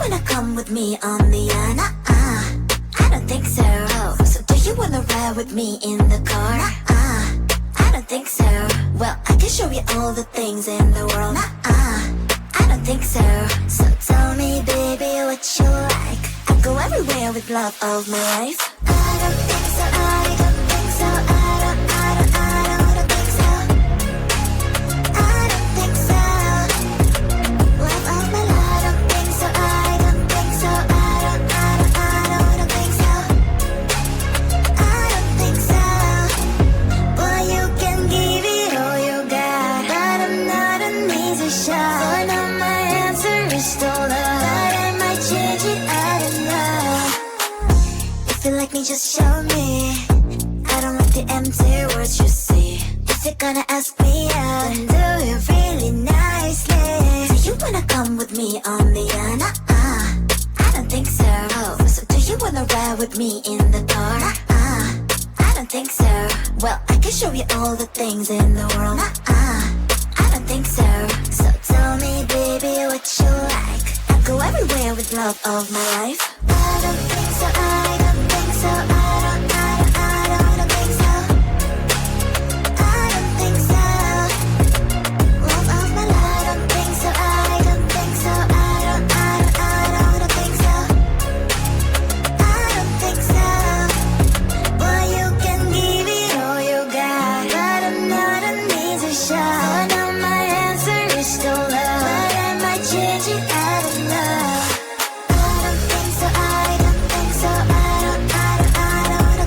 wanna come with me on the I don't think so. So do you wanna ride with me in the car? I don't think so. Well, I can show you all the things in the world. I don't think so. So tell me, baby, what you like. I'll go everywhere with love of my life. I don't think so. I don't think so. I don't think so. I don't think so. Love of my life. I don't think so. I don't think so. I don't think so. I don't think so. Well, you can give it all you got, but I'm not an easy shot. So now my answer is still love, but I might change it. I don't know. If you like me, just show me. I don't like the empty words you see. If you're gonna ask me out, then do it really nicely. Do you wanna come with me on the I don't think so. So do you wanna ride with me in the car? I don't think so. Well, I can show you all the things in the world. I don't think so. So tell me, baby, what you like. I'll go everywhere with love of my life. I don't think so. I don't think so. I don't think so. I don't think so. Love of my life. I don't think so. I don't think so. I don't think so. I don't think so. Well, you can give it all you got, but I'm not an easy shot. So now my answer is still love, but I might change it. I don't know. I don't think so. I don't think so. I don't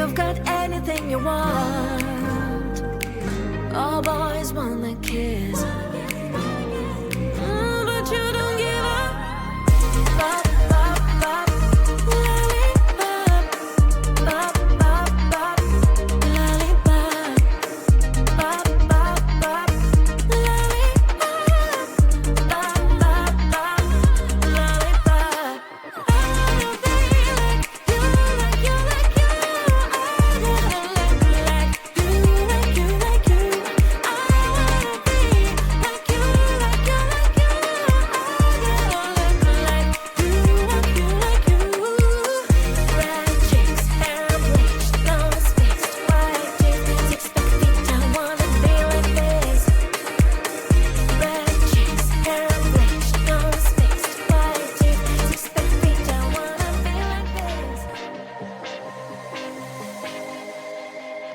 you've got anything you want. All boys wanna kiss, but you don't give up. Bop, bop, bop, lollipop. Bop, bop, bop, lollipop. Bop, bop, bop, lollipop. Bop, bop, bop, lollipop. I wanna be like you, like you, like you. I wanna look like you, like you, like you. I wanna be like you, like you, like you. I wanna look like you, like you, like you. Red cheeks, hair bleached, nose fixed, white teeth, 6 feet. I wanna be like this. Red cheeks, hair bleached, nose fixed, white teeth, 6 feet. I wanna be like this.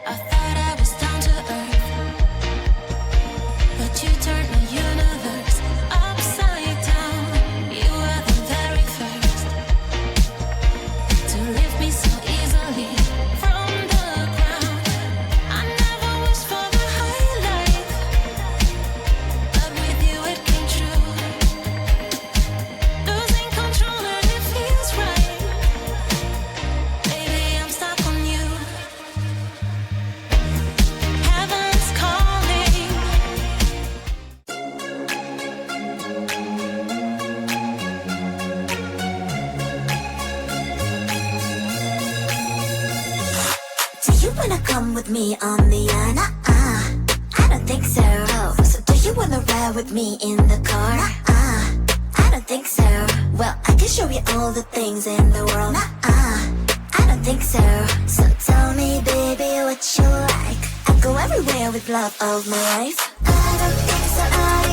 I thought I was down to earth, but you turned my universe upside down. You were the very first to lift me so easily from the ground. I never wished for the high life, but with you it came true. Losing control and it feels right. Baby, I'm stuck on you. Heaven's calling. Do you wanna come with me on the I don't think so. So do you wanna ride with me in the car? I don't think so. Well, I can show you all the things in the world. I don't think so. So tell me, baby, what you like. I go everywhere with love of my life. I don't think so. I